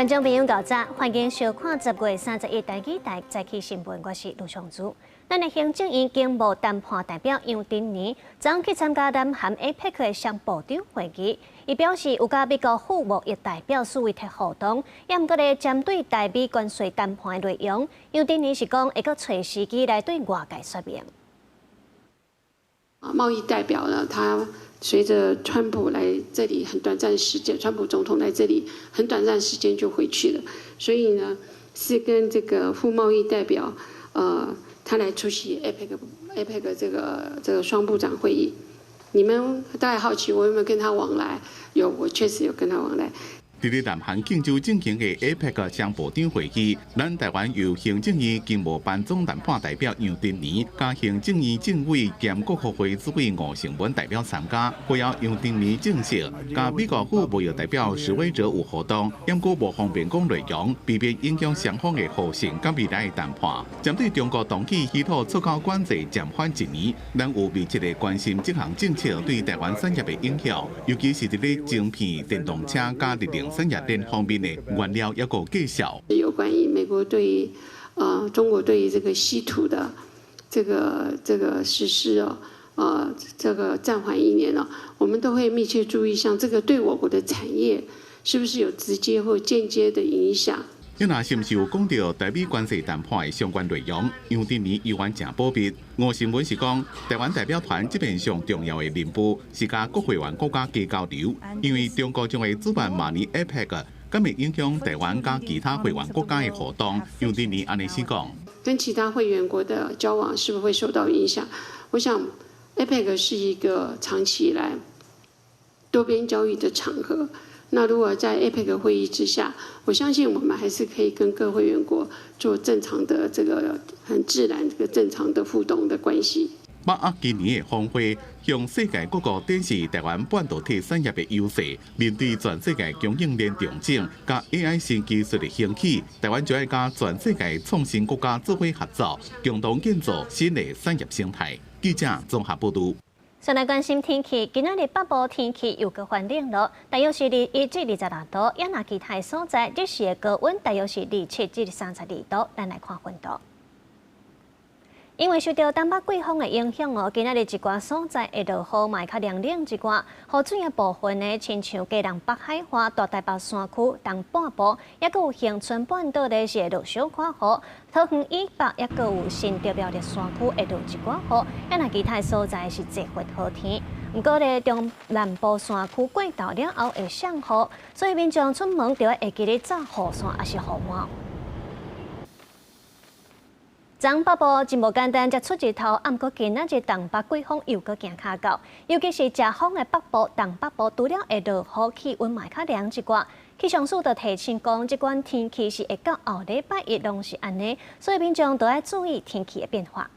观众朋友早早，欢迎收看10月31日第2台早起新闻，我是卢尚珠。咱的行政院经贸谈判代表杨定年昨去参加南韩 APEC 的商部长会议，伊表示有甲美国副贸易代表苏维特互动，也毋过咧针对台美关税谈判的内容，杨定年是讲会搁找时机来对外界说明。贸易代表呢，他随着川普来这里很短暂的时间，川普总统来这里很短暂的时间就回去了，所以呢是跟这个副贸易代表他来出席 APEC 这个双部长会议。你们大概好奇我有没有跟他往来？有，我确实有跟他往来。伫咧南韩郑州进行嘅 APEC 商部长会议，咱台湾由行政院经贸办总谈判代表杨定年，加行政院政委兼国科会主委吴成文代表参加。会后杨定年证实，甲美国副贸易代表示威者有互动，不过无方便讲内容，避免影响双方嘅互信甲未来嘅谈判。针对中国当期稀土出口管制暂缓1年，咱有密切地关心这项政策对台湾产业嘅影响，尤其是伫咧晶片、电动车加日用产业链方面的原料要够介绍。有关于美国对于中国对于这个稀土的这个实施这个暂缓1年我们都会密切注意，像这个对我国的产业是不是有直接或间接的影响。那是不是有讲到台美关系谈判的相关内容？杨定年议员正保密。吴新闻是讲，台湾代表团这边上重要的任务是甲各会员国家加交流，因为中国将会主办明年 APEC， 敢会影响台湾甲其他会员国家的活动。杨定年安尼是讲，跟其他会员国的交往是不是会受到影响？我想 APEC 是一个长期以来多边交易的场合。那如果在 APEC 会议之下，我相信我们还是可以跟各会员国做正常的这个很自然、这个正常的互动的关系。把握今年的峰会，向世界各国展示台湾半导体产业的优势。面对全世界供应链重整，加 AI 新技术的兴起，台湾就要甲全世界创新国家做伙合作，共同建造新的产业生态。记者综合报道。先来关心天气，今仔日北部天气又搁反冷了，大约是21至26度，也那其他所在日时的高温大约是27至32度。咱来看温度。因为受到东北季风的影响今仔日一寡所在会落雨，嘛会较凉冷一寡。雨水的部分呢，亲像基隆北海岸、大台北山区、东半部，也搁有恒春半岛呢是会落小可雨。桃园以北也搁有新竹苗栗山区会落一寡雨，也那其他所在是节月好天。不过咧，中南部山区过昼了后会上雨，所以民众出门就要会记咧走雨伞还是雨帽。昨北部真无简单，才出日头，不过今仔日东北季风又搁行较高，尤其是正风的北部、东北部，除了会落雨，气温嘛较凉一寡。气象署就提醒讲，这款天气是会到后礼拜一拢是安尼，所以民众都要注意天气的变化。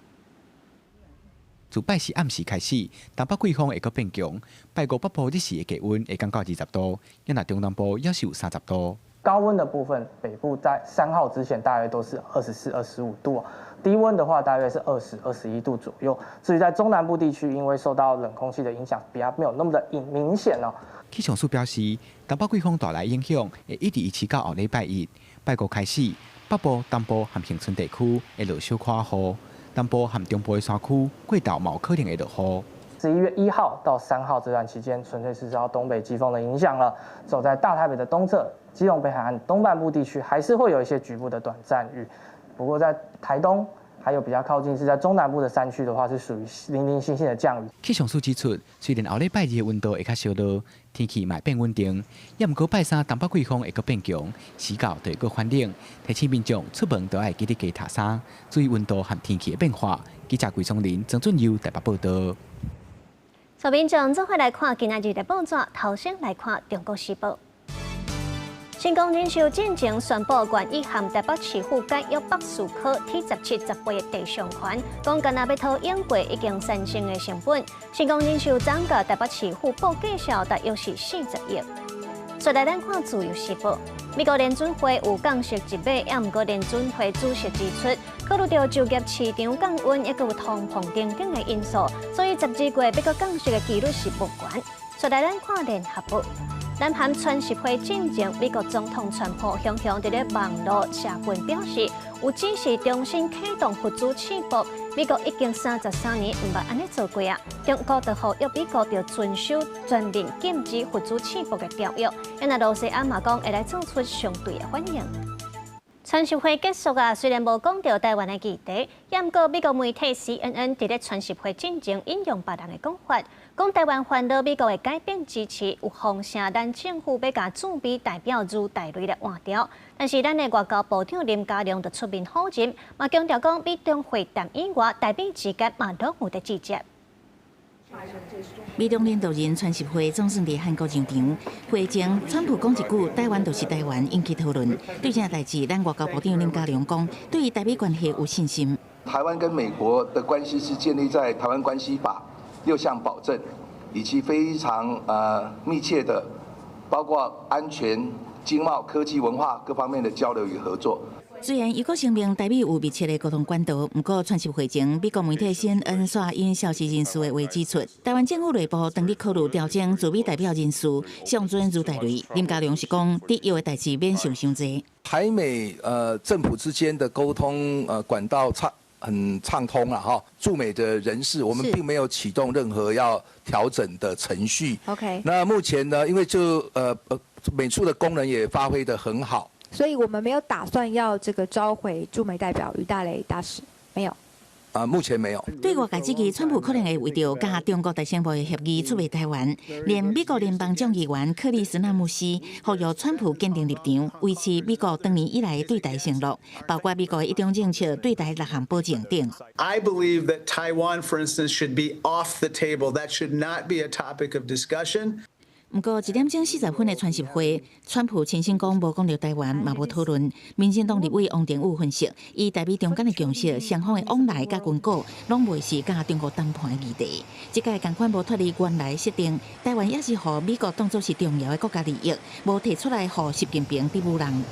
自拜四暗时开始，东北季风会搁变强，拜五北部日时的气温会降到20度，也那中南部也是有30度。高温的部分，北部在3号之前大约都是24、25度低温的话大约是20、21度左右。至于在中南部地区，因为受到冷空气的影响，比较没有那么的明显气象署表示，东北季风带来影响会一直维持到后礼拜一。拜五开始，北部、东部和恒春地区会落小可雨，南部和中部的山区过昼嘛有可能会落雨。11月1号到3号这段期间，纯粹是受到东北季风的影响了。走在大台北的东侧、基隆北海岸东半部地区，还是会有一些局部的短暂雨。不过在台东，还有比较靠近是在中南部的山区的话，是属于零零星星的降雨。气象署指出，虽然后礼拜二的温度会较小落，天气嘛变稳定，也毋过拜三东北季风会搁变强，时到就会搁反冷。提醒民众出门都要记得加套衫，注意温度和天气的变化。记者桂松林、曾俊佑台北报道。所民众做伙来看今仔日的报纸，头先来看《中国时报》。成功人寿进前宣布愿意和台北市府解约北市科 T17、18的地上权，讲干那要讨应过已经产生的成本。成功人寿涨价台北市府报计销大约是40亿。再来咱看《自由时报》，美国联准会有降息一码，也毋过联准会主席指出，考虑到就业市场降温，也有通膨等等的因素，所以12月要搁降息的几率是不悬。再来咱看《联合报》。南韩川协会进前，美国总统川普向在咧网络社群表示，有指示重新启动核子试爆。美国已经33年唔捌安尼做过啊！中国就呼吁美国要遵守全面禁止核子试爆嘅条约。那罗西安嘛讲会来做出相对嘅反应。川协会结束啊，虽然无讲到台湾嘅议题，不过美国媒体 CNN 伫咧川协会进前引用别人嘅讲法，讲台湾烦恼美国嘅改变支持，有风声咱政府要甲驻美代表如大雷来换掉。但是咱的外交部长林佳龙就出面否认，嘛强调讲美中会谈以外，台美之间嘛都有得直接。美中领导人川协会总算伫韩国上场，会前川普讲一句“台湾就是台湾”，引起讨论。对这代志，咱外交部长林佳龙讲，对于台美关系有信心。台湾跟美国的关系是建立在《台湾关系法》6项保证，以及非常密切的，包括安全、经贸、科技、文化各方面的交流与合作。虽然伊国声明台美有密切的沟通管道，不过川协会前美国媒体CNN刷因消息人士的话指出，台湾政府内部当日考虑调整驻美代表人数，上准如大雷。林佳龙是讲，必要的代志免想伤济。台美政府之间的沟通管道很畅通了哈，驻美的人士我们并没有启动任何要调整的程序。OK。那目前呢，因为美处的功能也发挥得很好。所以我们没有打算要这个召回驻美代表于大雷大使，没有。目前没有。对外界指期，川普可能会为着甲中国大宣部的协议出卖台湾，连美国联邦众议员克里斯纳姆斯呼吁川普坚定立场，维持美国多年以来对台承诺，包括美国的一中政策、对台6项保证等。I believe that Taiwan, for instance, should be off the table. That should not be a topic of discussion. 不过1点钟40分的川协会，川普亲身讲无讲到台湾，嘛无讨论。民进党立委王定宇分析，以台美中间的共识，双方的往来甲军购，拢袂是甲中国谈判的议题。这届同款无脱离原来设定，台湾也是互美国当作是重要的国家利益，无提出来互习近平玷污人。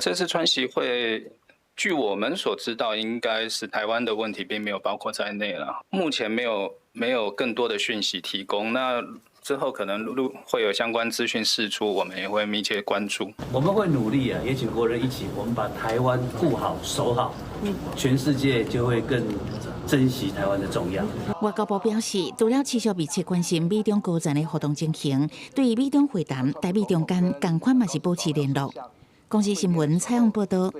这次川协会，据我们所知道，应该是台湾的问题并没有包括在内了。目前没有更多的讯息提供。那之后可能会有相关资讯释出，我们也会密切关注。我们会努力也请国人一起，我们把台湾顾好、守好，全世界就会更珍惜台湾的重要。外交部表示，除了持续密切关心美中高层的活动情形，对于美中会谈、台美中间同款嘛是保持联络。公司新闻采访报道。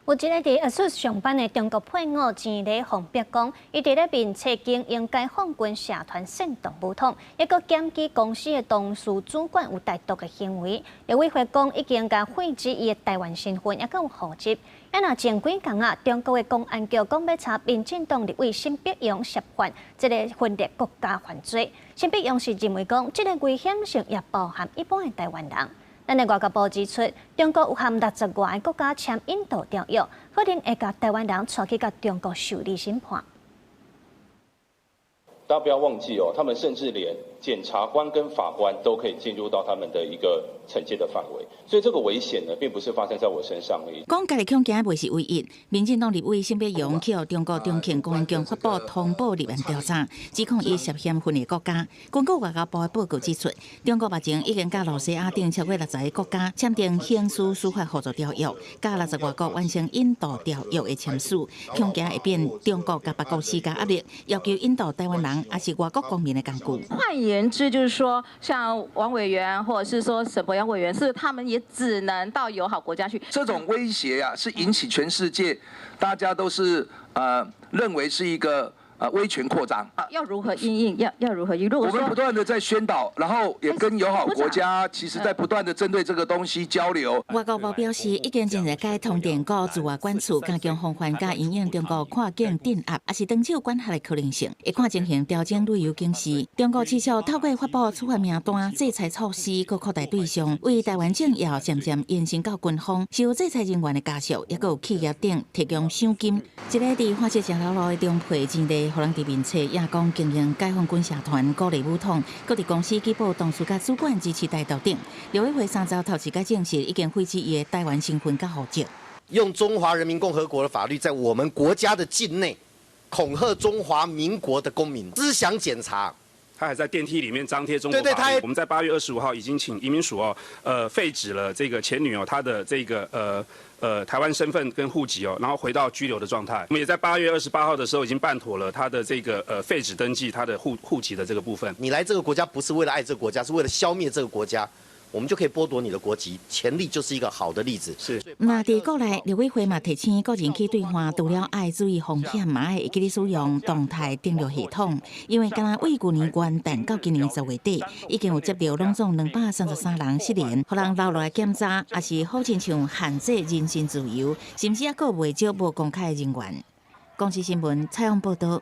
有一个伫阿苏上班的中国配偶钱礼洪别讲，伊伫咧面册经营解放军社团煽动武统，一个检举公司的董事主管有歹毒的行为。立委会讲已经甲废止伊的台湾身份，也佮有户籍。若前几天啊，中国的公安局讲要查民进党立委辛碧阳涉犯这个分裂国家犯罪。辛碧阳是认为讲，这个危险性也包含一般的台湾人。咱的外交部指出，中国有含60外个国家签引渡条约，可能会甲台湾人带去甲中国受理审判。大家不要忘记哦，他们甚至连检察官跟法官都可以进入到他们的一个惩戒的范围，所以这个危险呢，并不是发生在我身上而已。讲家己恐惊未是唯一，民进党立委辛碧阳去中国中庆公安局发布通报立案调查，指控伊涉嫌分裂国家。根据外交部的报告指出，中国目前已经甲罗西亚等超过60个国家签订刑事司法合作条约，甲60外国完成引渡条约的签署，恐惊会变中国甲别国施加压力，要求引渡台湾人。还是外国公民的港股。换言之，就是说，像王委员或者是说沈博阳委员，是他们也只能到友好国家去。这种威胁呀，是引起全世界大家都是认为是一个威权扩张。要如何因应？要如何应？我们不断的在宣导，然后也跟友好国家，其实在不断的针对这个东西交流。外交部表示，已经正在解通电告自外管处，加强防范甲因应中国跨境镇压，也是长手管辖的可能性。会看情形调整旅游警示。中国持续透过发布处罚名单、制裁措施，佮扩大对象，为台湾政要渐渐延伸到军方，受制裁人员的家属，也佮有企业等提供赏金。一个伫花市正老路的中培前地，互人伫面册也讲经营解放军社团，鼓励武统，佮伫公司举报董事甲主管支持台独等。立委会3周头一届证实，已经废止伊的台湾身份甲户籍。用中华人民共和国的法律，在我们国家的境内恐吓中华民国的公民，思想检查他还在电梯里面张贴中国法律。我们在8月25号已经请移民署废止了这个前女友她的这个台湾身份跟户籍然后回到居留的状态。我们也在8月28号的时候已经办妥了他的这个废止登记他的户籍的这个部分。你来这个国家不是为了爱这个国家，是为了消灭这个国家。我们就可以剥夺你的国籍，前例就是一个好的例子。是。那在国内，立委会嘛提醒个人去兑换，除了爱注意风险，嘛会记得使用动态登录系统，因为敢若为去年元旦到今年10月底，已经有接到拢总233人失联，互人留落来检查，也是好亲像限制人身自由，甚至还佫未少无公开的人员。公视新闻采访报道。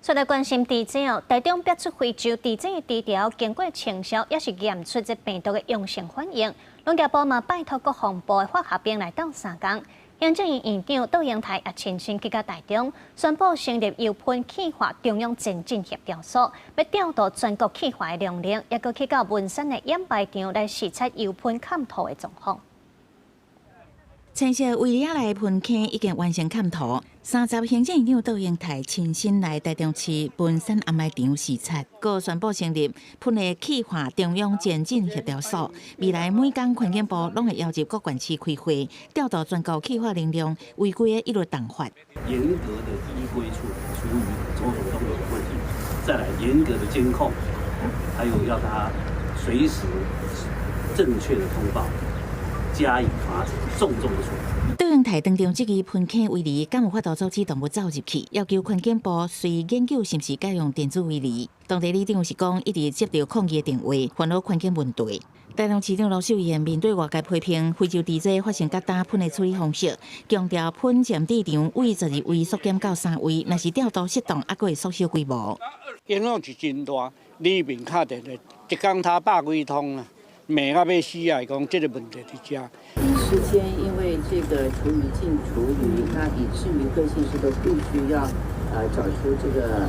说来关心地震台中标出非洲地震的地条，经过清消，也是验出这病毒的阳性反应。农业部嘛拜托各防部的化学兵来到3工。行政院院长杜英台也亲身去到台中，宣布成立油喷气化中央前进协调所，要调度全国气化的量能，也搁去到文山的掩埋场来视察油喷勘图的状况。青色围里内喷坑已经完成勘图，30行政院长杜英台亲身来台中市文山掩埋场视察，佮宣布成立喷的气化中央前进协调所。未来每天环境部拢会要求各县市开会，调度全国气化能量，违规的一律重罚。严格的依规处理种种都有问题，再来严格的监控，还有要他随时正确的通报。加以罚处，重的处罚。杜英台当中，这个喷坑围篱敢有法度阻止动物走入去？要求环境部随研究是不是改用电子围篱。当地里长是讲，一直接到抗议的电话，烦恼环境问题。台中市长罗秀燕面对外界批评，非洲地震发生较大喷的处理方式，强调喷检地场为12位缩减到3位，若是调度适当，还佫会缩小规模。影响是真大，里面卡电的，一工他100几通啊。美到要死啊！讲这个问题在这。第一时间，因为这个厨余进厨余，那以至于各县市都必须要找出这个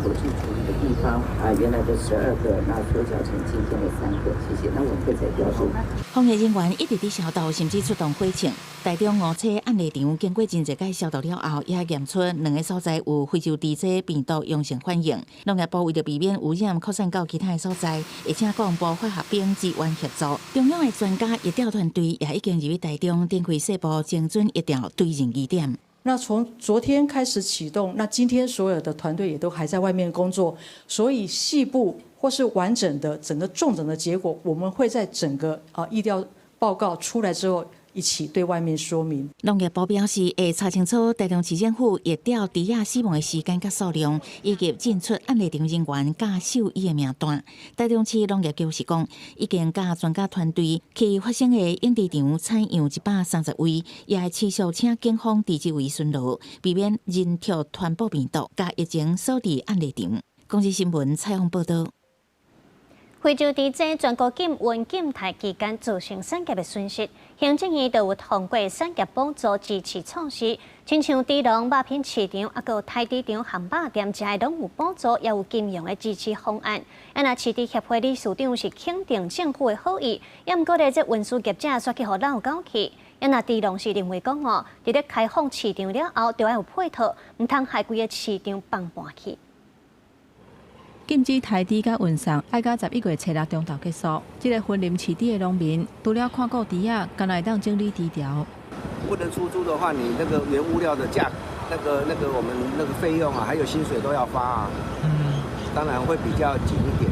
投掷厨余的地方原来的12个，那缩小成今天的3个。谢谢。那我们会再调度。防疫人员一直伫消毒，甚至出动火枪。台中5车案例场经过真侪届消毒了后，也验出2个所在有非洲地震病毒阳性反应。农业部为了避免污染扩散到其他所在，会请国防部化学兵支援协助。中央的专家疫调团队也已经入去台中展开细部精准疫调对人疑点。那从昨天开始启动，那今天所有的团队也都还在外面工作，所以细部或是完整的整个重整的结果，我们会在整个疫调报告出来之后，一起对外面说明。农业部表示，会查清楚台中市政府疫调猪仔死亡的时间甲数量，以及进出案例场人员甲兽医的名单。台中市农业局是讲，已经甲专家团队去发生的养猪场采样130位，也会持续请警方伫即位巡逻，避免人畜传播病毒，甲疫情锁伫案例场。公视新闻采访报道。非洲地震全国禁运禁台期间造成产业的损失，行政院就有通过产业补助支持措施，亲像猪农、肉品市场，还有台猪场和肉店这拢有补助，也有金融的支持方案。那市场协会理事长是肯定政府的好意，也毋过咧，这运输业者煞去互闹搞去。那猪农是认为讲伫咧开放市场了后，就要有配套，毋通害规个市场放盘去。禁止台猪甲运送，爱到11月初6中昼结束。这个分林饲猪的农民，除了看过猪仔，敢来当整理猪条。不能出租的话，你那个原物料的价，那个我们那个费用啊，还有薪水都要发啊。当然会比较紧一点。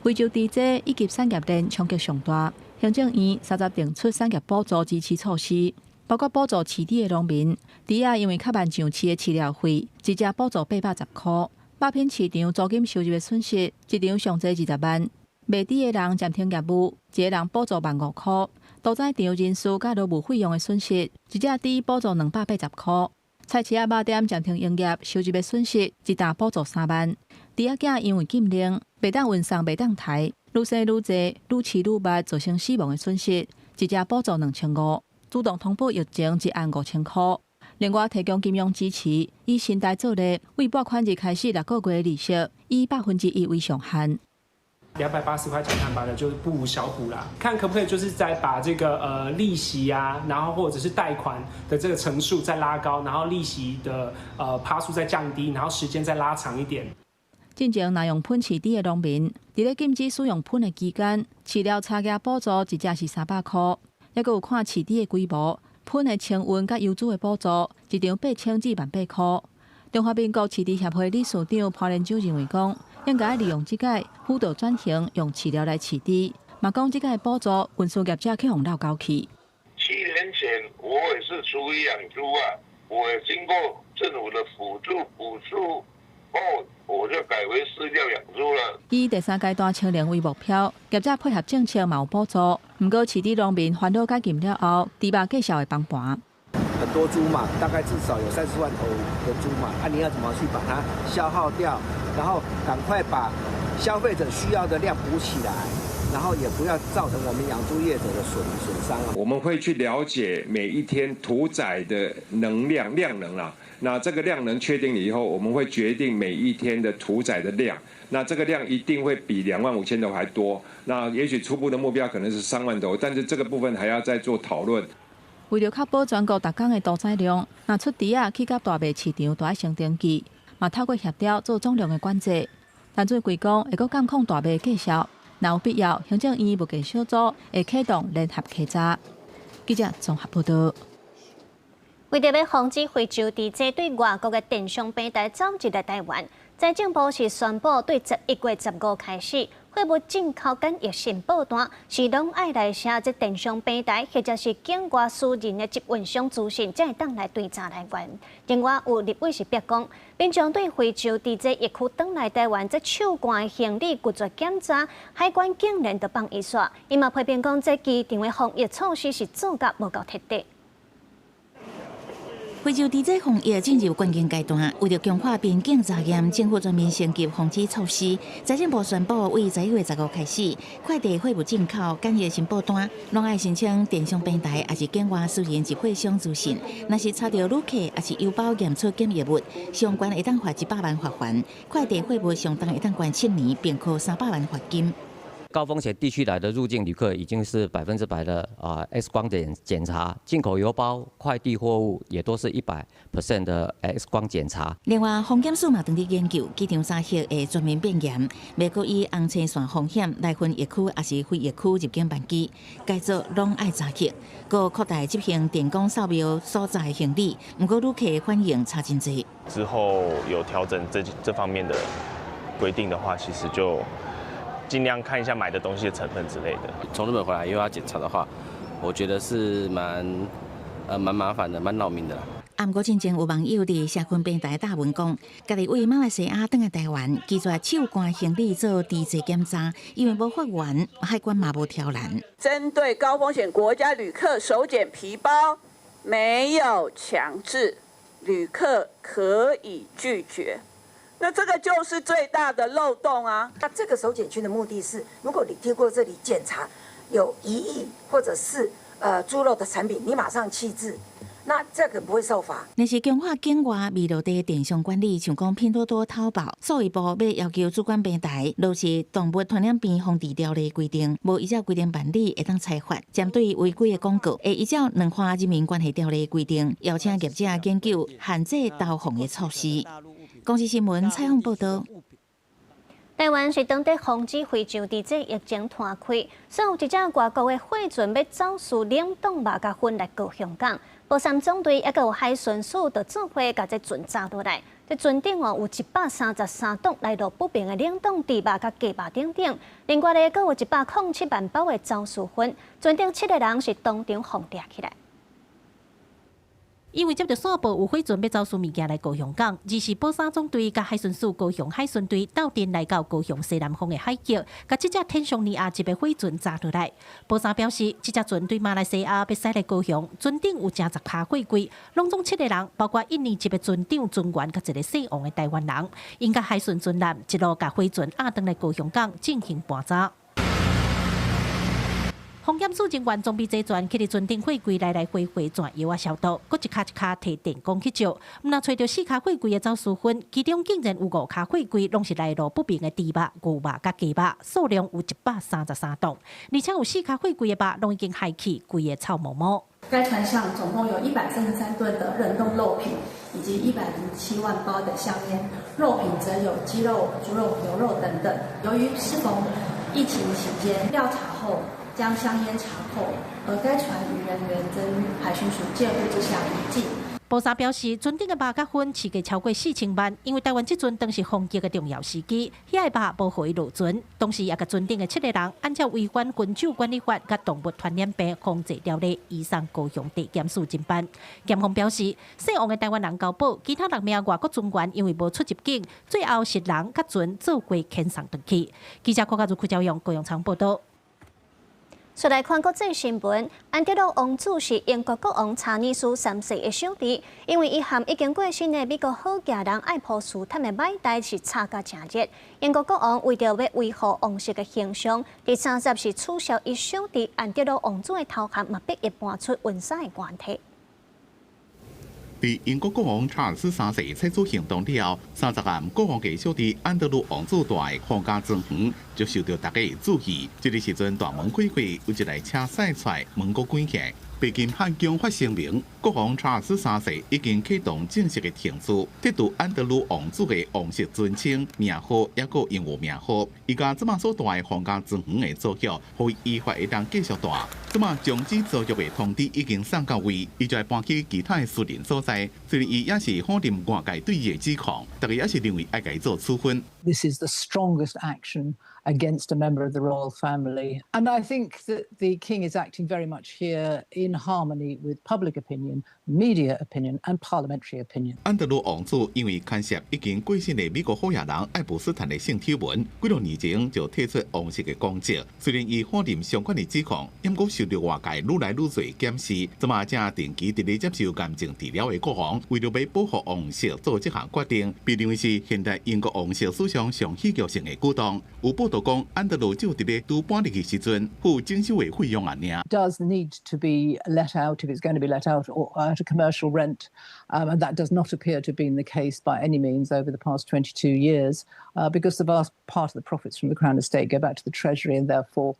非洲地震以及产业链冲击上大，行政院30定出产业补助支持措施，包括补助饲猪的农民，猪仔因为较慢上市的饲料费，一只补助810块。肉品市场租金收入的损失，一场上济20万。卖猪的人暂停业务，一个人补助15000块。屠宰场人事甲劳务费用的损失，一只猪补助280块。菜市仔肉店暂停营业，收入的损失，一担补助3万。猪仔囝因为禁令，袂当运送，袂当抬，愈生愈济，愈饲愈密，造成死亡的损失，一只补助2500。主动通报疫情1万5000块。另外提供金融支持，以信贷做例，为拨款日开始6个月的利息，以1%为上限。280块钱看吧的，就是不无小补啦。看可不可以就是再把这个利息啊，然后或者是贷款的这个成数再拉高，然后利息的趴数再降低，然后时间再拉长一点。进前若用喷饲猪的农民，伫咧禁止使用喷的期间，饲料差价补助一只是300块，还佫有看饲猪的规模、喷的清温甲油脂的补助，一张8000至18000块。中华民国饲猪协会理事长潘连洲认为讲，应该利用即个辅导转型，用饲料来饲猪。嘛讲即个补助运输业者去互闹交去。7年前我也是处于养猪啊，我也经过政府的辅助补助后，我就改为饲料养猪了。以第3阶段清零为目标，业者配合政策嘛有补助，不过饲猪农民烦恼解禁了后，猪肉价少会崩盘。很多猪嘛，大概至少有30万头的猪嘛，你要怎么去把它消耗掉，然后赶快把消费者需要的量补起来，然后也不要造成我们养猪业者的损伤啊。我们会去了解每一天屠宰的量能啊。那这个量能确定了以后，我们会决定每一天的屠宰的量。那这个量一定会比25000头还多。那也许初步的目标可能是3万头，但是这个部分还要再做讨论。为了确保全国逐天的屠宰量，若出猪仔去到大卖市场，都要先登记，嘛透过协调做总量的管制。但最贵讲会阁监控大卖计数，若有必要，行政院物价小组会启动联合稽查。记者综合报道。为着要防止非洲猪只对外国的电商平台走入来台湾，财政部是宣布，对11月15开始，货物进口检疫申报单是拢爱来写这电商平台或者是境外私人的集运商资讯，才会当来对查来源。另外，有立委是表讲，并将对非洲猪只疫区登来台湾这手关的行李拒绝检查，海关竟然就放伊煞。伊嘛批评讲，这机场的防疫措施是做甲无够彻底。非洲猪只防疫进入关键阶段，为了强化边境查验，政府全面升级防治措施。财政部宣布，为11月15开始，快递货物进口检疫申报单，拢爱申请电商平台，也是境外私人集会商资讯。若是查到旅客，也是邮包验出检疫物，相关会当罚100万罚款；快递货物相当会当关7年，并扣300万罚金。高风险地区来的入境旅客已经是100%的X 光检查，进口邮包、快递货物也都是100%的 X 光检查。另外，风险数嘛等伫研究，机场查核会全面变严，袂阁以红青线风险来分疫区也是非疫区入境班机，该做拢爱查核，佮扩大执行电工扫描所在行李，不过旅客反应差真多。之后有调整这方面的规定的话，其实就尽量看一下买的东西的成分之类的。从日本回来又要检查的话，我觉得是蛮麻烦的，蛮扰民的。不过，真正有网友伫社群平台打文讲，家己为马来西亚返来台湾，拒绝手关行李做猪只检查，因为无法完，海关嘛无挑拦。针对高风险国家旅客手检皮包，没有强制，旅客可以拒绝。那这个就是最大的漏洞啊！那这个手检区的目的是，如果你经过这里检查有疑义或者是猪肉的产品，你马上弃置，那这个不会受罚。若是强化境外未落地电商管理，像讲拼多多、淘宝，数位部要要求主管平台落实动物传染病防治条例规定，无依照规定办理会当裁罚。针对违规的广告，会依照两化人民关系条例规定，邀请业者研究限制投放的措施。公司新闻采访报道。台湾是当地防止非洲猪只疫情摊开，所以有一只外国的货船要走私冷冻肉甲粉来过香港。保三总队也有海巡署就做伙甲这船抓落来。这船顶有133吨来路不明的冷冻猪肉甲鸡肉等等，另外咧，阁有107万包的走私粉。船顶7个人是当场放抓起来。因为接到线报有货船要走私物件来高雄港，于是保三总队甲海巡署高雄海巡队斗阵来到高雄西南方的海桥，甲这只天上尼亚级的货船抓落来。保三表示，这只船对马来西亚要驶来高雄，船顶有正10趴货柜，拢总7个人，包括印尼籍的船长、船员，甲一个姓王的台湾人。因甲海巡船舰一路甲货船押登来高雄港进行搬查。防检署人员装备齐全，去伫船顶货柜来来回回转药啊消毒，搁一卡一卡摕电工去照。毋若找到4卡货柜的走私分，其中竟然有5卡货柜拢是来路不明的猪肉、牛肉甲鸡肉，数量有133吨，而且有4卡货柜的肉拢已经害去，规个臭毛毛。该船上总共有133吨的冷冻肉品，以及107万包的香烟，肉品则有鸡肉、猪肉、牛肉等等。由于适逢疫情期间，调查后将香烟查扣，而该船与人员则于海巡署介入之下离境。部长表示，船顶的肉甲粉市价超过4000万，因为台湾这阵当是防疫的重要时机，遐个肉无互伊落船，同时也甲船顶的7个人按照违反昆虫管理法甲动物传染病防治条例移送高雄地检署侦办。检方表示，姓王的台湾人交保，其他6名外国船员因为无出入境，最后是人甲船做过遣送回去。记者柯家如柯朝阳高雄场报道。再来看国际新闻，安德鲁王子是英国国王查理斯3世的兄弟，因为伊和已经过身的美国好家人爱普斯坦的买代是吵甲真热。英国国王为着要维护王室的形象，第30是取消伊兄弟安德鲁王子的头衔，嘛逼伊搬出温莎的官邸。伫英国国王查尔斯3世采取行动了，30暗国王嘅小弟安德鲁王子大嘅皇家庄园就受到大家嘅注意。这个时阵大门开开，有一台车驶出来，门阁关起来。北京汉宫发声明，国王查尔斯3世已经启动正式嘅程序，得到安德鲁王子嘅王室尊称、名号也个英语名号。伊甲即马所住嘅皇家庄园嘅租约，可以依法会当继续住。即马终止租约嘅通知已经送到位，伊就会搬去其他嘅私人所在。虽然伊也是否认外界对伊嘅指控，大家也是认为爱改做处分。This is the strongest action against a member of the royal family. And I think that the king is acting very much here in harmony with public opinion, media opinion, and parliamentary opinion. 安德鲁王子因为牵涉已经过身的美国好野人爱普斯坦的性丑闻，几多年前就退出王室的公职。虽然伊否认相关的指控，不过受到外界愈来愈多检视，即马正定期伫咧接受癌症治疗的国王，为了要保护王室做这项决定，被认为是现代英国王室史上上戏剧性的举动。有报道讲，安德鲁只有伫咧拄搬入去时阵付征收的费用而已。Does need to be let out if it's going to be let out or at a commercial rent, and that does not appear to have been the case by any means over the past 22 years, because the vast part of the profits from the Crown Estate go back to the Treasury and therefore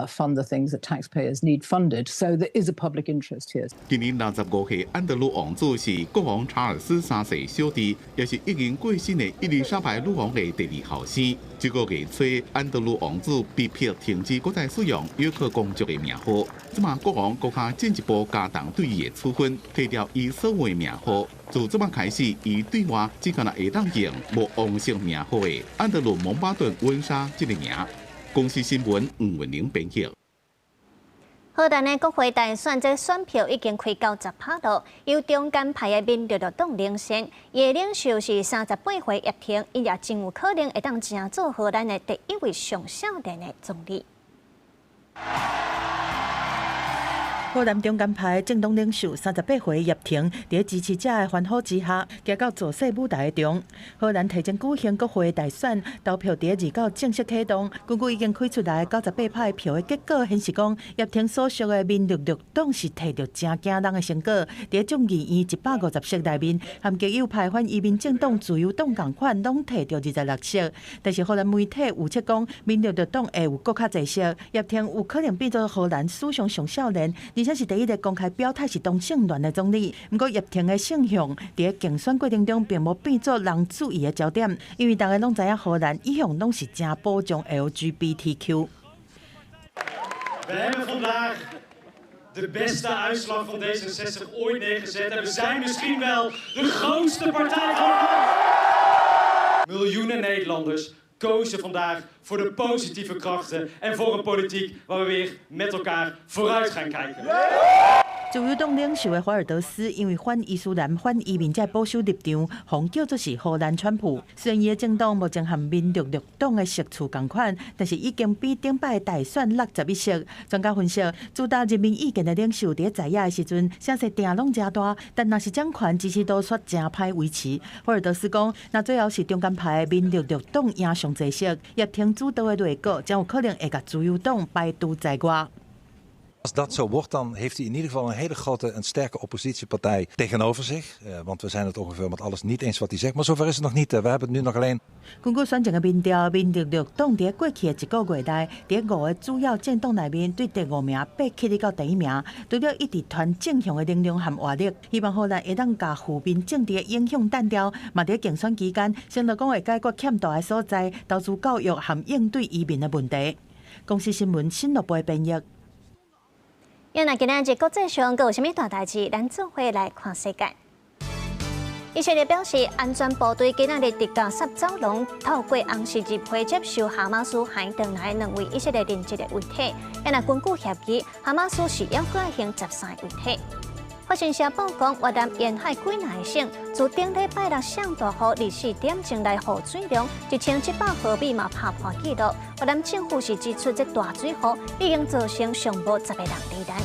fund the things that taxpayers need funded. So there is a public interest here. 今年65岁安德鲁王子是国王查尔斯3世小弟，也是已经过身的伊丽莎白女王的第2后生。这个月初，安德鲁王子被迫停止国再使用约克公爵的名号。即马国王国下进一步加重对伊的处分，剔掉伊所有的名号。自即马开始，伊对外只敢会当用无王室名号的安德鲁蒙巴顿温莎这个名。公司新闻吴文玲编辑。荷兰的国会大选，这选票已经开到10%了，由中间派的民众党领先，伊的领袖是38岁叶挺，伊也真有可能会当成做荷兰的第1位上少年的总理。荷兰中间派政党领袖38岁叶挺，在支持者的欢呼之下，行到造势舞台中。荷兰提前举行国会大选，投票在29正式启动。根据已经开出来98派票的结果显示，讲叶挺所属的民族绿党是摕到真惊人的成果，在众议院150席内面，和极右派反移民政党自由党同款，拢摕到26席。但是荷兰媒体预测讲，民族绿党会有更较侪席，叶挺有可能变做荷兰史上上少年。而且是第一个公开表态是同性恋的总理。不过叶挺的性向在竞选过程中并无变作人注意的焦点，因为大家拢知影荷兰一向拢是真保障 LGBTQ。We hebben vandaag de beste uitslag van D66 ooit neergezet en we zijn misschien wel de grootste partij van het land. Miljoenen Nederlanders kozen vandaag voor de positieve krachten en voor een politiek waar we weer met elkaar vooruit gaan kijken. 自由党领袖的华尔德斯因为反伊斯兰、反移民在保守立场，被叫做是荷兰川普。虽然伊的政党目前和民族绿党的席次同款，但是已经比顶摆大选61席。专家分析，主打人民意见的领袖在野的时阵，声势定拢真大，但若是掌权支持度却真歹维持。华尔德斯讲，那最后是中间派的民族绿党赢上侪席，叶挺主导的内阁将有可能会甲自由党排除在外。Als dat zo wordt, dan heeft hij in ieder geval een hele grote en sterke oppositiepartij tegenover zich. Want we zijn het ongeveer met alles niet eens wat hij zegt. Maar zover is het nog niet. We hebben het nu nog alleen. 根据选情的民调，民调绿党在过去的一个月内，在5个主要政党内面对第5名爬起嚟到第1名，除了一直传正向的能量和活力，希望荷兰会当把负面政治的影响淡掉，嘛在竞选期间，承诺讲会解决欠大的所在，投资教育和应对移民的问题。公司新闻新乐报编译。原来今仔日国际上阁有啥物大代志，咱做伙来看世界。以色列表示，安全部队今仔日伫加沙走廊透过红十字会接受哈马斯还回来2位以色列人质的遗体。原来根据协议，哈马斯是要改行13遗体。法新社报讲，越南沿海几内省自顶礼拜六上大雨24点钟来雨水量1700毫米嘛拍破纪录。越南政府是指出，这大水雨已经造成上无10个人罹难。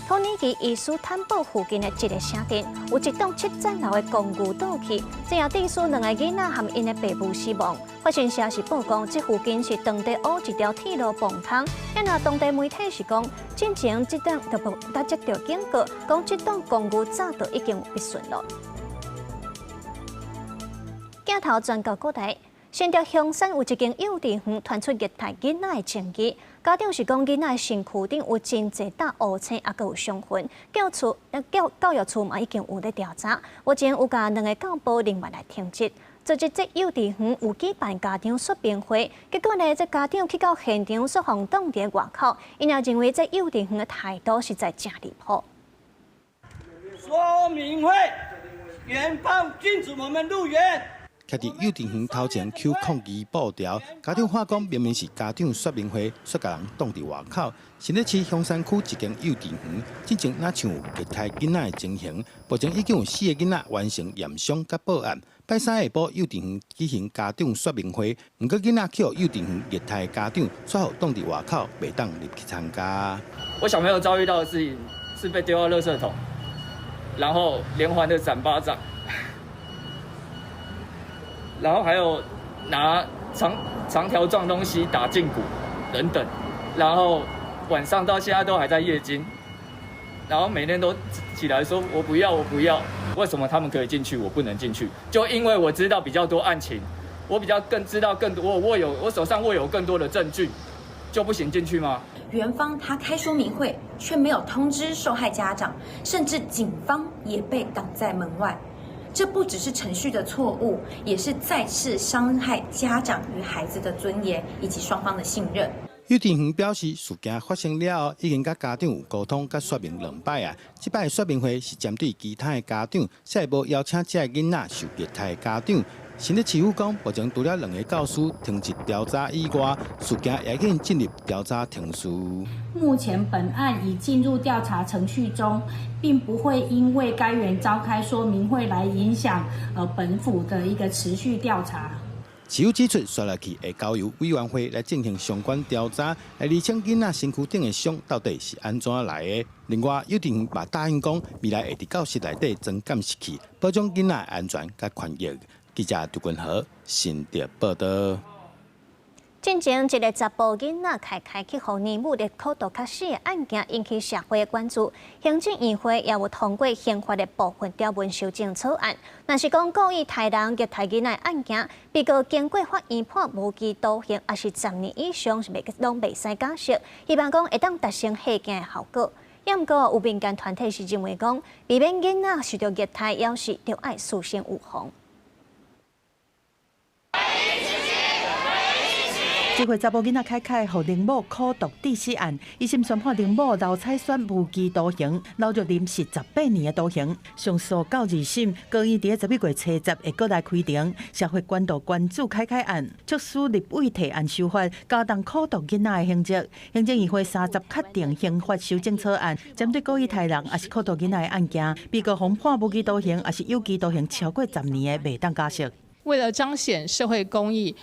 土耳其伊斯坦堡附近的一个城镇，有一栋7层楼的公寓倒去，最后致使2个囡仔和因的爸母死亡。法新社是报讲，这附近是当地乌一条铁路崩塌。那当地媒体是讲，进前这栋就不接到警告，讲这栋公寓早就已经有必顺了。镜头转到国内，新竹香山有一间幼稚园传出虐待囡仔的情节。家长是讲，囡仔身躯顶有真侪搭乌青，也佮有伤痕。教育处嘛已经有咧调查，目前有甲2个教保人员来停职。昨日这幼稚园有举办家长说明会，结果呢，这家长去到现场说互挡伫外口，因也认为这幼稚园的态度实在真离谱。说明会，园方禁止我们入园。徛伫幼稚园头前扣抗议布条，家长话讲明明是家长说明会，却甲人挡伫外口。新北市香山区一间幼稚园，之前哪像有虐待囡仔的情形，目前已经有4个囡仔完成验伤甲报案。拜三下晡，幼稚园举行家长说明会，不过囡仔去幼稚园虐待家长，却互挡伫外口，袂当入去参加。我小朋友遭遇到的事情是被丢到垃圾桶，然后连环的闪巴掌。然后还有拿长条状东西打胫骨等等，然后晚上到现在都还在夜惊，然后每天都起来说我不要我不要，为什么他们可以进去我不能进去？就因为我知道比较多案情，我知道更多，我手上握有更多的证据，就不行进去吗？园方他开说明会却没有通知受害家长，甚至警方也被挡在门外。这不只是程序的错误，也是再次伤害家长与孩子的尊严以及双方的信任。幼稚园表示，事件发生了后，已经甲家长有沟通甲说明2摆啊。这摆的说明会是针对其他的家长，下一步邀请这个囡仔受虐待的家长。新北市府讲，目前除了2个教师停职调查以外，事件也已经进入调查程序。目前本案已进入调查程序中，并不会因为该园召开说明会来影响本府的一个持续调查。市府指出，接下去会交由委员会来进行相关调查，来厘清囡仔身躯顶的伤到底是安怎来的。另外，幼稚园也答应讲，未来会伫教室内底装监视器，保障囡仔安全甲权益。记者杜君豪，新竹报道。进前一个查甫囡仔开去互年母勒口毒卡死的案件引起社会的关注。行政院会也有通过刑法的部分条文修正草案，若是讲故意害人虐待囡仔案件，被告经过法院判无期徒刑，也是10年以上，拢袂使假释。希望讲会当达成吓惊的效果。也毋过有民间团体是认为讲，避免囡仔受到虐待，要是就要事先预防。这回查甫囡仔凯互林某苦毒致死案，一审宣判林某刘彩雪无期徒刑，刘玉林是18年的徒刑。上诉到2审，高院伫11月初10会过来开庭。社会关注凯案，促使立委提案修法，加重苦毒囡仔的刑责。行政议会30确定刑法修正草案，针对故意害人也是苦毒囡仔的案件，被告hom判无期徒刑，也是有期徒刑超过10年的，袂当假释。为了彰显社会公义，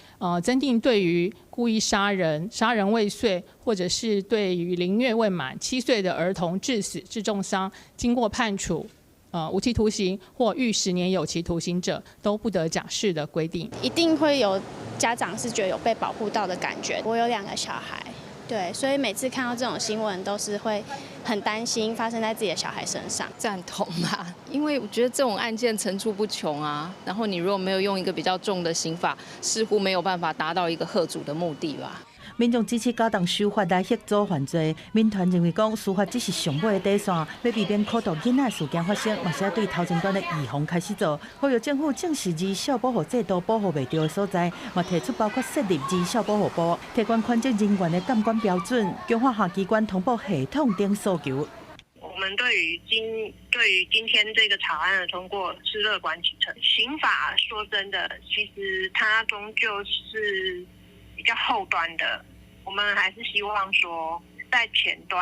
增订对于故意杀人、杀人未遂，或者是对于凌虐未满7岁的儿童致死、致重伤，经过判处无期徒刑或逾10年有期徒刑者，都不得假释的规定。一定会有家长是觉得有被保护到的感觉。我有2个小孩，对，所以每次看到这种新闻，都是会很担心发生在自己的小孩身上。赞同啦，因为我觉得这种案件层出不穷啊，然后你如果没有用一个比较重的刑法，似乎没有办法达到一个嚇阻的目的吧。民众支持加重修法来协助犯罪，民团认为讲司法只是上尾的底线，要避免可毒囡仔事件发生，嘛是要对头前端的预防开始做，呼吁政府正视儿少保护制度保护袂到的所在，嘛提出包括设立儿少保护部，提高权责人员的监管标准，强化下机关通报系统等诉求。我们对于今天这个草案的通过是乐观其成。刑法说真的，其实它终究是比较后端的，我们还是希望说在前端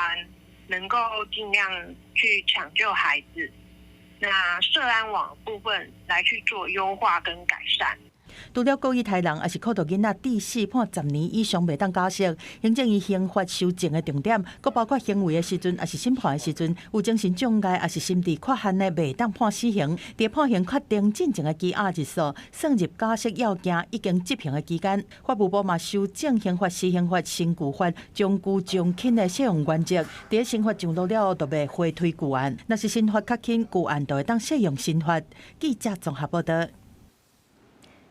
能够尽量去抢救孩子，那社安网部分来去做优化跟改善。除了故意杀人，也是扣毒囡仔致死判10年以上袂当假释。行政院刑法修正的重点，佫包括行为的时阵，也是审判的时阵，有精神障碍，也是心智缺陷的，袂当判死刑。在判刑确定进程的羁押日数，算入假释要件已经执行的期间。法务部嘛修正刑法、死刑法、刑具法将拘将轻的适用原则。在刑法上路了后，就袂回推旧案。若是刑法较轻，旧案就会当适用新法。记者综合报道。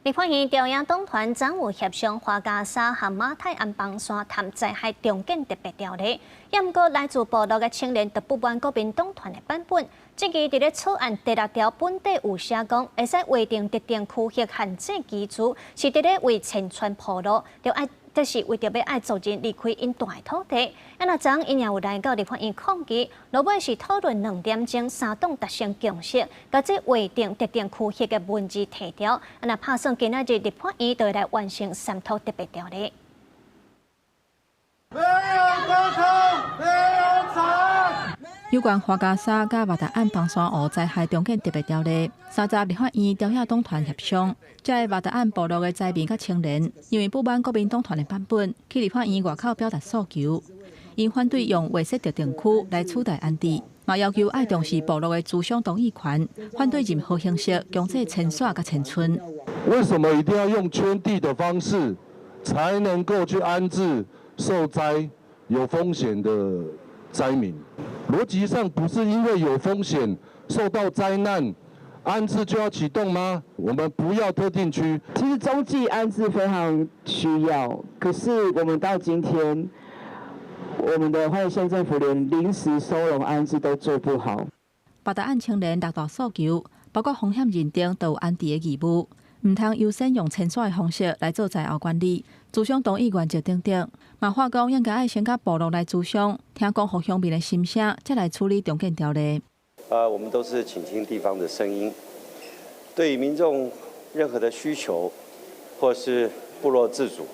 立法院中央党团掌有协商花家沙和马太安邦山谈灾害重建特别条例，不过来自部落的青年就不满国民党团的版本。这期伫咧草案第6条本底有写讲，会使划定特定区域限制基础，是伫咧为前川铺路，就是为着要爱族人离开因大土地。那昨因也有来到立法院抗议，落尾是讨论2点钟，三党达成共识，把这划定特定区域的文字提掉。那打算今仔日立法院就来完成3套特别条例。没有沟通，没有吵。有关花家沙甲马达安邦山湖灾害重建特别条例，3集立法院朝野党团协商，这马达安部落的灾民甲青年，因为不满国民党团的版本，去立法院外口表达诉求。因反对用划设特定区来取代安置，嘛要求爱重视部落的思想同意权，反对任何形式强制迁徙甲迁村。为什么一定要用圈地的方式，才能够去安置受灾有风险的灾民？逻辑上不是因为有风险受到灾难，安置就要启动吗？我们不要特定区。其实中继安置非常需要，可是我们到今天，我们的花莲县政府连临时收容安置都做不好。八大案青年6大诉求，包括风险认定都有安置的义务，唔通优先用迁徙的方式来做灾后管理。咨商同意原则等等，嘛话讲应该爱先甲部落来咨商，听讲互乡民的心声，再来处理重建条例。我们都是倾听地方的声音，对于民众任何的需求，或是部落自主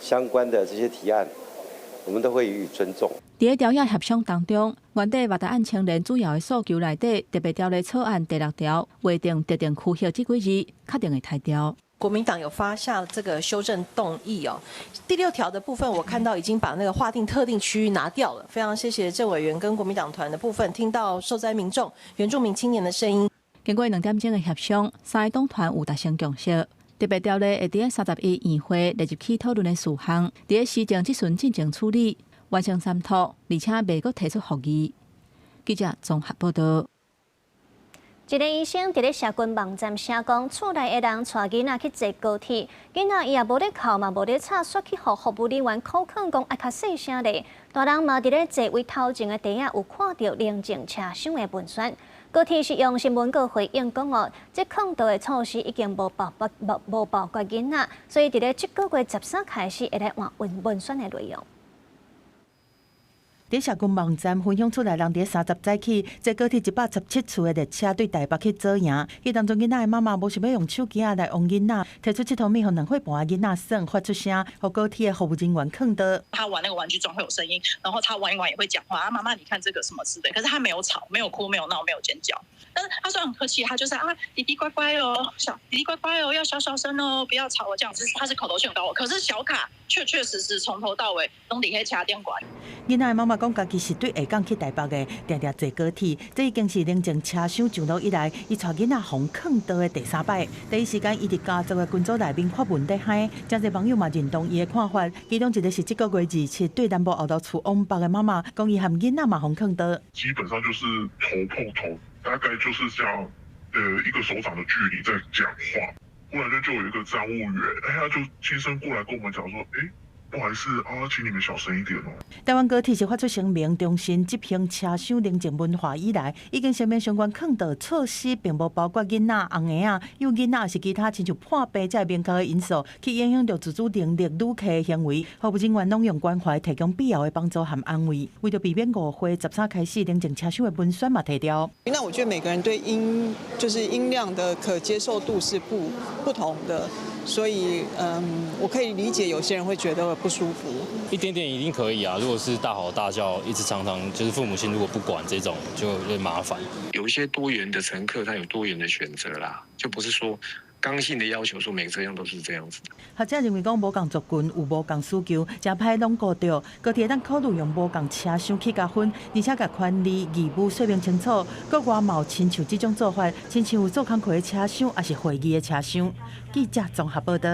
相关的这些提案，我们都会予以尊重。在条约协商当中，原底马达案青年主要的诉求内底，特别条例草案第6条划定特定区域这几字，确定会汰掉。国民党有发下这个修正动议哦，第6条的部分我看到已经把那个划定特定区域拿掉了，非常谢谢郑委员跟国民党团的部分，听到受灾民众、原住民青年的声音。经过2点钟的协商，3个党团有达成共识，特别条例会伫31议会列入去讨论的事项，伫施政即阵进行处理，完成3套，而且未阁提出复议。记者综合报道。一个医生伫咧社群网站写讲，厝内的人带囡仔去坐高铁，囡仔伊也无咧哭嘛，无咧吵，煞去互服务人员口劝讲爱较细声咧。大人嘛伫咧座位头前的地下有看到宁静车厢的文宣。高铁是用新闻稿回应讲哦，这抗毒的措施已经无包括囡仔，所以伫咧这个月13开始会来换文宣的内容。在社群网站分享出来，人伫30早起坐高铁117次的列车对台北去左营，伊当中囡仔的妈妈无想要用手机来往囡仔，提出这套面互2岁半的囡仔耍，发出声，互高铁的服务人员坑的。他玩那个玩具总会有声音，然后他玩一玩也会讲话啊，妈妈你看这个什么之类，可是他没有吵，没有哭，没有闹，没有尖叫。但是他虽然很客气，他就是弟弟乖乖哦，弟弟乖乖哦，要小声哦，不要吵哦，这样子他是口头劝告我。可是小卡确实从头到尾拢伫迄车顶管。囡仔的妈妈讲，讲家己是对下港去台北的，常常坐高铁，这已经是冷静车厢上路以来，伊带囡仔互坑倒的第3摆。第一时间，伊伫家族的群组内面发文在嗨，真侪网友嘛认同伊的看法。其中一个是这个月27对南部后头厝往北的妈妈，讲伊和囡仔嘛互坑倒。基本上就是头碰头，大概就是这样一个手掌的距离在讲话。忽然间就有一个站务员，他就亲身过来跟我们讲说，不好意思啊，请你们小声一点哦。台湾高铁是发出声明，重申执行车厢冷静文化以来，已经声明相关坑倒措施，并无包括囡仔、红婴仔、幼囡仔是其他亲像破病这明确的因素，去影响到自主能力旅客的行为。服务人员拢用关怀提供必要的帮助和安慰，为了避免误会，13开始冷静车厢的文宣嘛提掉。那我觉得每个人对音量的可接受度是不同的。所以，我可以理解有些人会觉得不舒服。一点点一定可以啊，如果是大吼大叫，一直常常就是父母亲如果不管这种，就会麻烦。有一些多元的乘客，他有多元的选择啦，就不是说刚性的要求说每个车厢都是这样子。学者认为讲无共族群有无共需求，真歹拢顾到，高铁当考虑用无共车厢去加分，而且甲权利义务说明清楚。国外嘛有亲像这种做法，亲像有做工课的车厢，也是会议的车厢。记者综合报道。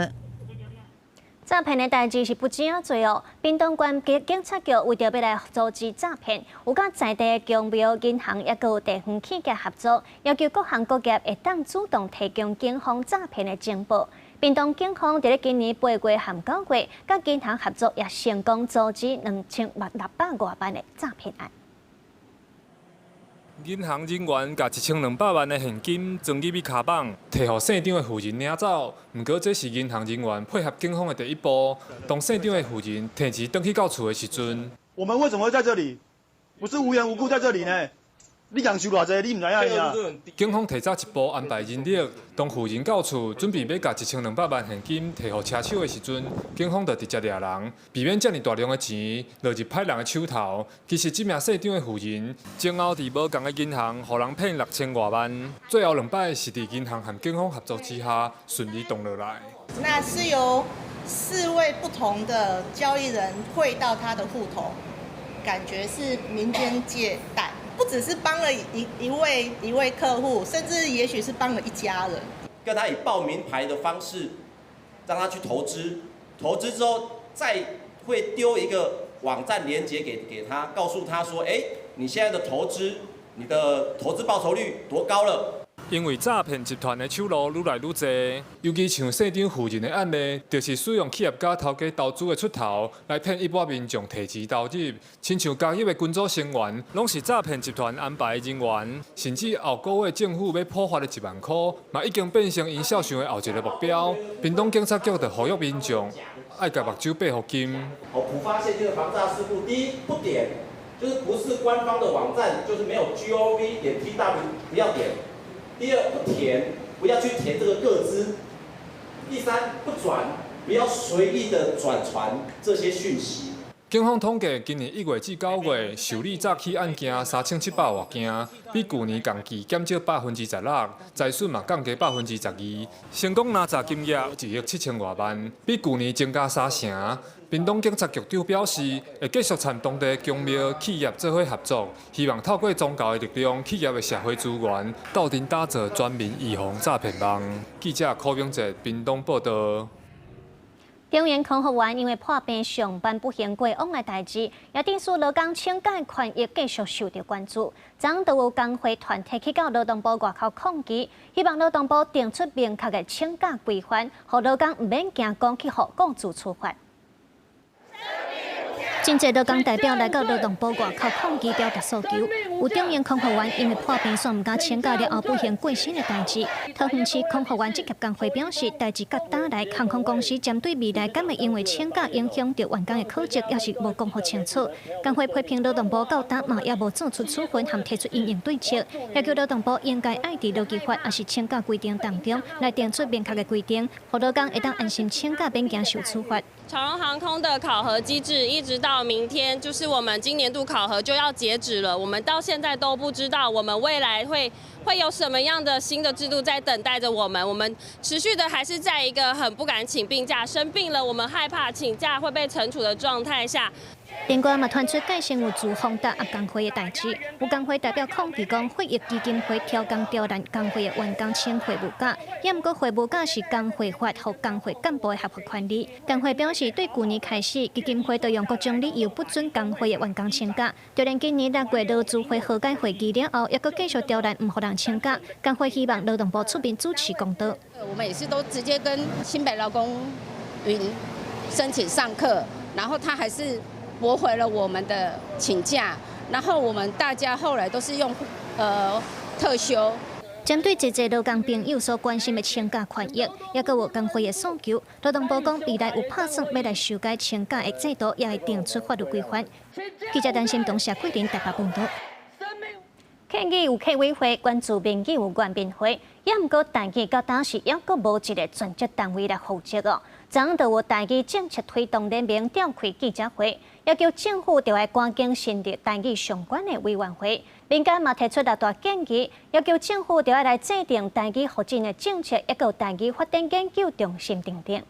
诈骗的代志是不止啊多哦。屏东县警察局为着要来阻止诈骗，有甲在地的公庙、银行也有地方企业合作，要求各行各业会当主动提供警方诈骗的情报。屏东警方伫今年8月和9月，甲银行合作，也成功阻止2600多万的诈骗案。银行人员把1200万的现金装入去卡绑，摕予县长的夫人领走。不过，这是银行人员配合警方的第一步。当县长的夫人提钱回去到厝的时阵，我们为什么会在这里？不是无缘无故在这里呢？你人收偌济，你唔知影呀？警方提早一步安排人力，当妇人到厝，准备要把1200万现金摕予车手的时阵，警方就直接抓人，避免这么大量的钱落入歹人的手头。其实这名县长的妇人，前后伫无同的银行，互人骗6000多万，最后2摆是伫银行和警方合作之下顺利动落来。那是由4位不同的交易人汇到他的户头，感觉是民间借贷。不只是帮了一位客户，甚至也许是帮了一家人。跟他以报名牌的方式，让他去投资，投资之后再会丢一个网站连结给他，告诉他说，你现在的投资，你的投资报酬率多高了。因为诈骗集团的手路愈来愈多，尤其像县长夫人的案例，就是使用企业家头家投资的出头来骗一般民众提钱投入，亲像加入的群组成员，拢是诈骗集团安排的人员，甚至后个月政府要普发的1万块，嘛已经变成因肖想的后一个目标。屏东警察局就呼吁民众爱甲目睭闭好金。普发现金的防诈事故，第一不点，就是不是官方的网站，就是没有 gov.tw 不要点。第二，不填，不要去填这个个资。第三，不转，不要随意的转传这些讯息。警方统计，今年1月至9月受理诈欺案件3700多件，比去年同期减少16%，财损嘛降低12%，成功拿查金额1亿7000多万，比去年增加3成。屏东警察局长表示，会继续参当地公庙、企业做伙合作，希望透过宗教的力量、企业的社会资源，斗阵打造全民预防诈骗网。记者柯永哲，屏东报道。中原空服员因为破病上班不行过往的代志，也电视劳工请假权益继续受到关注。昨都有工会团体去到劳动部外口抗议，希望劳动部定出明确的请假规范，让劳工唔免惊讲去互雇主处罚。真侪劳工代表来到劳动部外口抗议表达诉求，有中原空服员因为破病所唔敢请假了后不幸过身的代志。桃园市空服员职业工会表示，代志甲打来，航空公司针对未来敢会因为请假影响到员工的考绩，也是无讲好清楚。工会批评劳动部到达嘛也无做出处分，和提出因应对策，要求劳动部应该爱伫劳基法也是请假规定当中来定出明确的规定，让劳工会当安心请假，免惊受处罚。长荣航空的考核机制一直到明天，就是我们今年度考核就要截止了。我们到现在都不知道我们未来会有什么样的新的制度在等待着我们。我们持续的还是在一个很不敢请病假、生病了我们害怕请假会被惩处的状态下。另外嘛传出介成有驻丰达工会的代志，有工会代表抗议讲，会议基金会调工刁难工会的员工签会务假，也毋过会务假是工会法和工会干部的合法权利。工会表示，对去年开始，基金会都用各种理由不准工会的员工请假，就连今年6月劳资会和解会议了后，也阁继续刁难唔互人请假。工会希望劳动部出面主持公道。我们也是都直接跟新北劳工云申请上课，然后他还是驳回了我们的请假，然后我们大家后来都是用特休。针对一些劳工朋友所关心的请假权益，也阁有工会的诉求，劳动部讲未来有打算要来修改请假的制度，也会定出法律规范。记者担心东社桂林台北报道。客语有客委会，关注民语有原民会，也毋过台语到当时也阁无一个专职单位来负责哦。昨昏就有台语政策推动联盟召开记者会，要求政府就要赶紧成立台语相关的委员会。民间嘛提出6大建议，要求政府就要来制定台语发展的政策，也有台语发展研究中心等等。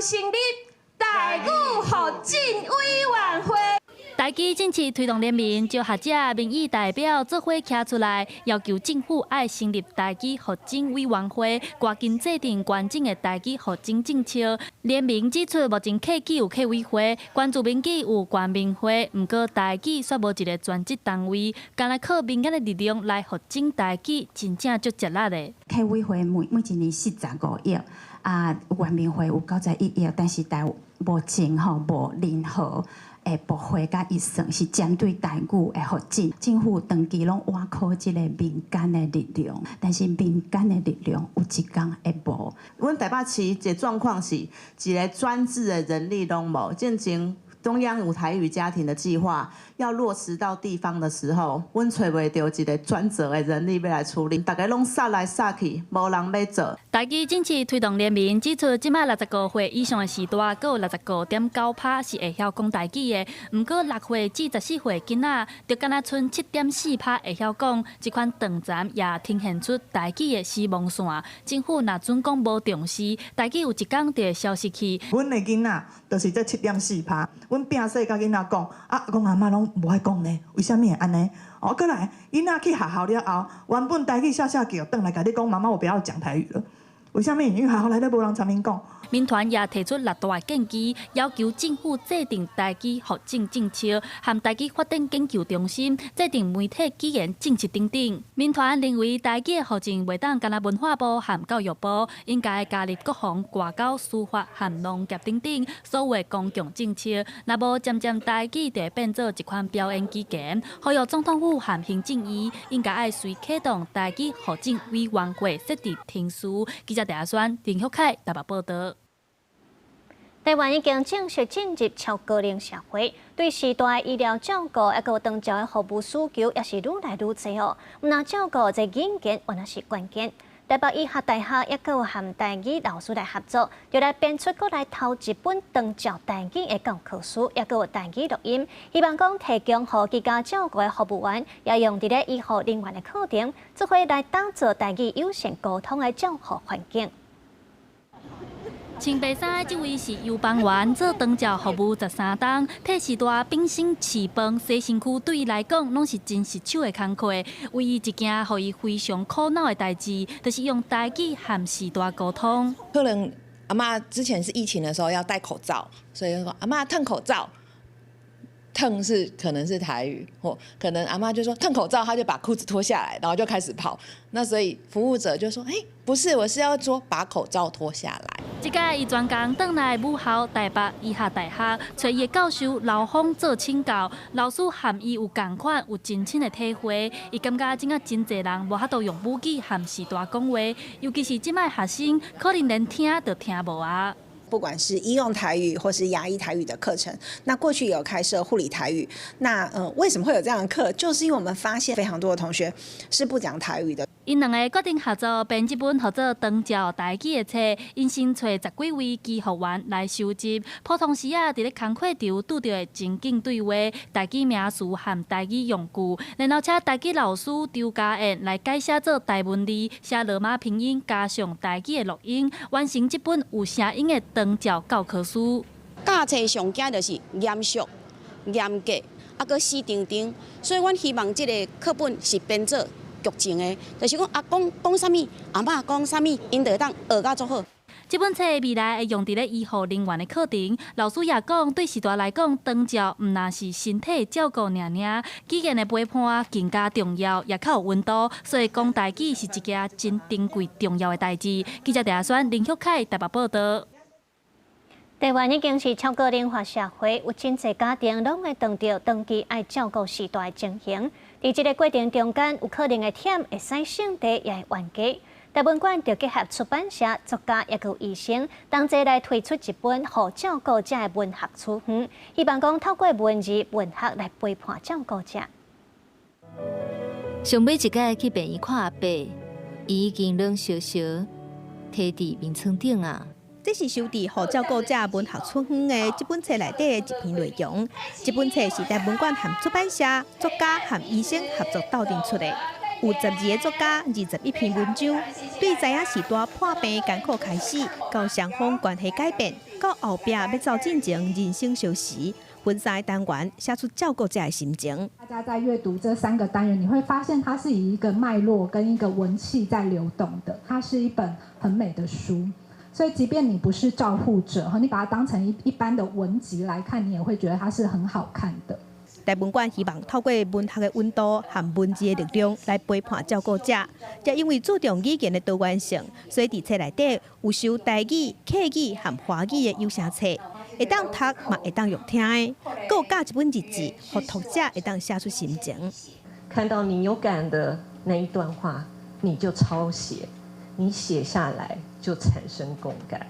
成立台语发展委员会。台语政策推动联盟就学者、民意代表做伙站出来，要求政府爱成立台语发展委员会，赶紧制定完整的台语发展政策。联盟指出，目前客语有客委会，关注民语有原民会，毋过台语却无一个专职单位，干来靠民间的力量来发展台语，真正足值力的。客委会每一年45亿。原民会有91亿，但是目前无任何的部会甲预算是针对台语的发展。政府长期拢倚靠即个民间的力量，但是民间的力量有一天会无。阮台北市一个状况是，一个专制的人力拢无，进前中央有台语家庭的计划要落实到地方的时候，阮找袂到一个专责的人力要来处理，大家拢杀来杀去，无人要做。台语政策推动联盟指出，即摆65岁以上的时代，阁有65.9%是会晓讲台语的，毋过6岁至14岁囡仔，就敢若剩7.4%会晓讲。这款断层也呈现出台语的死亡线。政府若准讲无重视，台语有一天就会消失去。阮的囡仔就是这7.4%。阮拼死甲囡仔讲，讲阿嬷拢无爱讲呢，为虾米会安尼？过来，囡仔去学校了后，原本台语笑叫，转来甲你讲，妈妈我不要讲台语了。为虾米？因为学校内底无人参面讲。民团也提出6大建议，要求政府制定台语发展政策，和台语发展研究中心制定媒体语言政策等等。民团认为，台语的发展袂当干那文化部和教育部，应该加入国防、外交、司法和农业等等所有公共政策。若无渐渐台语就会变做一款表演语言。呼吁总统府和行政院应该爱随启动台语发展委员会设置听书。记者陈选林旭凯台北报道。台湾已经正式进入超高龄社会，对时代医疗照顾也个长照的服务需求也是愈来愈多哦。那照顾这语言原来是关键。台北医学大学也个和台语老师来合作，就来编出过来头一本长照台语的教科书，也个有台语录音，希望讲提供予居家照顾的服务员，也用伫咧医护人员的课程，做伙来打造台语友善沟通的照护环境。穿白衫的这位是邮帮员，做长照服务13档，替时代变身饲饭、洗身躯，对伊来讲，拢是真实手的工课。唯一一件让伊非常苦恼的代志，就是用台语和时代沟通。可能阿嬷之前是疫情的时候要戴口罩，所以说阿嬷烫口罩。烫是可能是台语，或可能阿嬷就说烫口罩，她就把裤子脱下来，然后就开始跑。那所以服务者就说：“不是，我是要说把口罩脱下来。”这届伊专工转来母校台北医学大学，找伊的教授老方做请教。老师和伊有同款，有真深的体会。伊感觉真真侪人无法度用母语和时代讲话，尤其是即摆学生，可能连听都听无啊。不管是医用台语或是牙医台语的课程。那过去也有开设护理台语。那为什么会有这样的课？就是因为我们发现非常多的同学是不讲台语的。因两个决定合作编一本合作长照台语的册，因先找10几位技学员来收集普通时啊，伫咧工课场拄到的情景对话、台语名词和台语用句，然后请台语老师周家燕来改写做台文字，写罗马拼音，加上台语的录音，完成这本有声音的长照教科书。教册上惊就是严肃、严格，搁死定定，所以阮希望这个课本是编做剧情的，就是讲阿公讲啥物，阿嬷讲啥物，因就会当学甲足好。这本册未来会用伫咧医护人员的课程，老师也讲，对时代来讲，长照毋但是身体照顾尔，语言的陪伴更加重要，也较有温度。所以讲台语是一件真珍贵重要的代志。记者陈选林旭凯台北报道。台湾已经是超过龄化社会，有真侪家庭拢会遇到长期爱照顾时代的情形。伫这个过程中间，有可能会忝，会使性地也会冤家。台文馆就结合出版社、作家也有医生，同齐来推出一本互照顾者的文学书园，希望讲透过文字文学来陪伴照顾者。上尾一届去病院看阿伯，伊已经冷烧烧，摕伫面床顶啊。这是收伫互照顾者文学书园的这本册内底的一篇内容。这本册是台文馆和出版社、作家和医生合作斗阵出的，有12个作家、21篇文章，对知影时代破病艰苦开始，到双方关系改变，到后壁要走进前人生相识，分三个单元写出照顾者的心情。大家在阅读这3个单元，你会发现它是以一个脉络跟一个文气在流动的，它是一本很美的书。所以，即便你不是照护者，你把它当成一般的文集来看，你也会觉得它是很好看的。台文馆希望透过文学的温度和文字的力量来陪伴照顾者，也因为注重语言的多元性，所以伫册内底有收台语、客语和华语的有声册，会当读嘛会当用听的，还有加一本日志，让读者会当写出心情。看到你有感的那一段话，你就抄写，你写下来就产生共感。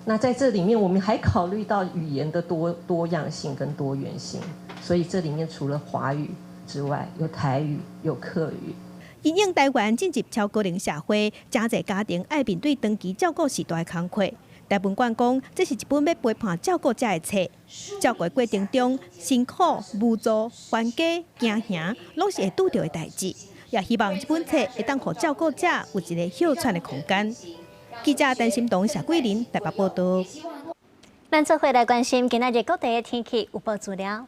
那在这里面，我们还考虑到语言的多样性跟多元性，所以这里面除了华语之外，有台语，有客语。因应台湾进入超高龄社会，真侪家庭爱面对长期照顾时代的工课。台文馆讲，这是一本要陪伴照顾者的册。照顾的过程中，辛苦、无助、冤家、惊吓，拢是会拄到的代志。也希望这本册会当让照顾者有一个休喘的空间。记者陈心彤、谢桂林台北报道。咱做回来关心今仔日各地的天气预报资料。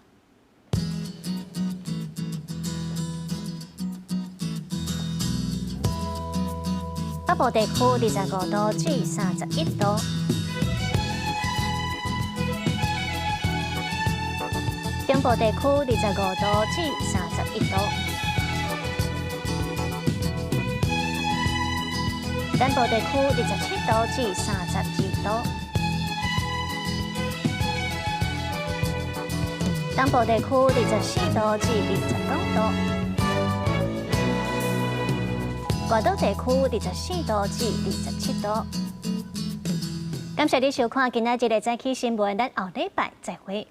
北部地区25度至31度，中部地区25度至31度，南部地区27度至32度，东部地区24度至29度。外岛地区24度至27度。感谢你收看今仔日的早起新闻，咱后礼拜再会。